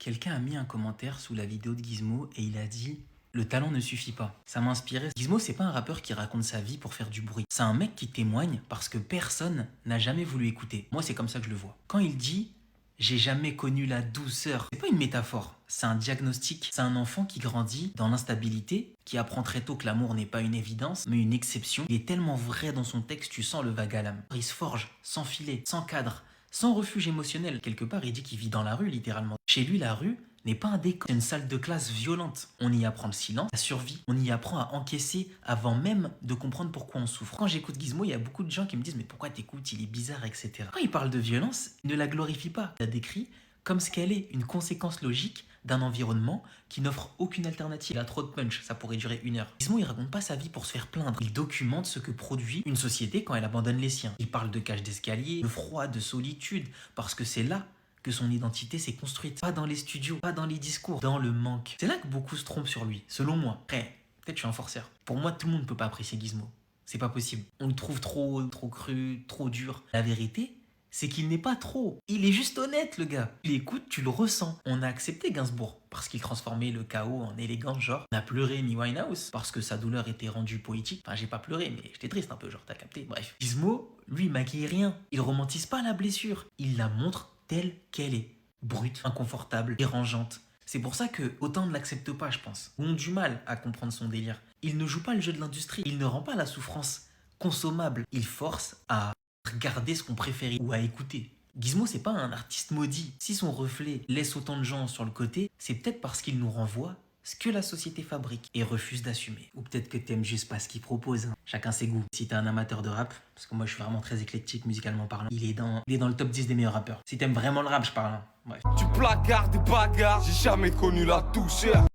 Quelqu'un a mis un commentaire sous la vidéo de Gizmo et il a dit « Le talent ne suffit pas ». Ça m'a inspiré. Gizmo, c'est pas un rappeur qui raconte sa vie pour faire du bruit. C'est un mec qui témoigne parce que personne n'a jamais voulu écouter. Moi, c'est comme ça que je le vois. Quand il dit « J'ai jamais connu la douceur », c'est pas une métaphore, c'est un diagnostic. C'est un enfant qui grandit dans l'instabilité, qui apprend très tôt que l'amour n'est pas une évidence, mais une exception. Il est tellement vrai dans son texte, tu sens le vague à l'âme. Il se forge, sans filet, sans cadre, sans refuge émotionnel. Quelque part, il dit qu'il vit dans la rue, littéralement. Chez lui, la rue n'est pas un décor, c'est une salle de classe violente. On y apprend le silence, la survie. On y apprend à encaisser avant même de comprendre pourquoi on souffre. Quand j'écoute Gizmo, il y a beaucoup de gens qui me disent « Mais pourquoi t'écoutes? Il est bizarre, etc. » Quand il parle de violence, il ne la glorifie pas. Il la décrit comme ce qu'elle est, une conséquence logique d'un environnement qui n'offre aucune alternative. Il a trop de punch, ça pourrait durer 1 heure. Gizmo, il raconte pas sa vie pour se faire plaindre. Il documente ce que produit une société quand elle abandonne les siens. Il parle de cage d'escalier, de froid, de solitude, parce que c'est là que son identité s'est construite. Pas dans les studios, pas dans les discours, dans le manque. C'est là que beaucoup se trompent sur lui, selon moi. Après, peut-être je suis un forceur. Pour moi, tout le monde ne peut pas apprécier Gizmo. C'est pas possible. On le trouve trop cru, trop dur. La vérité, c'est qu'il n'est pas trop. Il est juste honnête, le gars. Il écoute, tu le ressens. On a accepté Gainsbourg parce qu'il transformait le chaos en élégance, genre. On a pleuré Amy Winehouse parce que sa douleur était rendue poétique. Enfin, j'ai pas pleuré, mais j'étais triste un peu, genre, t'as capté. Bref. Gizmo, lui, il maquille rien. Il romantise pas la blessure. Il la montre telle qu'elle est. Brute, inconfortable, dérangeante. C'est pour ça que autant ne l'acceptent pas, je pense. Ou ont du mal à comprendre son délire. Il ne joue pas le jeu de l'industrie. Il ne rend pas la souffrance consommable. Il force à regarder ce qu'on préfère ou à écouter. Gizmo, c'est pas un artiste maudit. Si son reflet laisse autant de gens sur le côté, c'est peut-être parce qu'il nous renvoie ce que la société fabrique et refuse d'assumer. Ou peut-être que t'aimes juste pas ce qu'il propose. Hein. Chacun ses goûts. Si t'es un amateur de rap, parce que moi je suis vraiment très éclectique musicalement parlant, il est dans le top 10 des meilleurs rappeurs. Si t'aimes vraiment le rap, je parle. Hein. Bref. Tu placards des bagarres, j'ai jamais connu la douceur.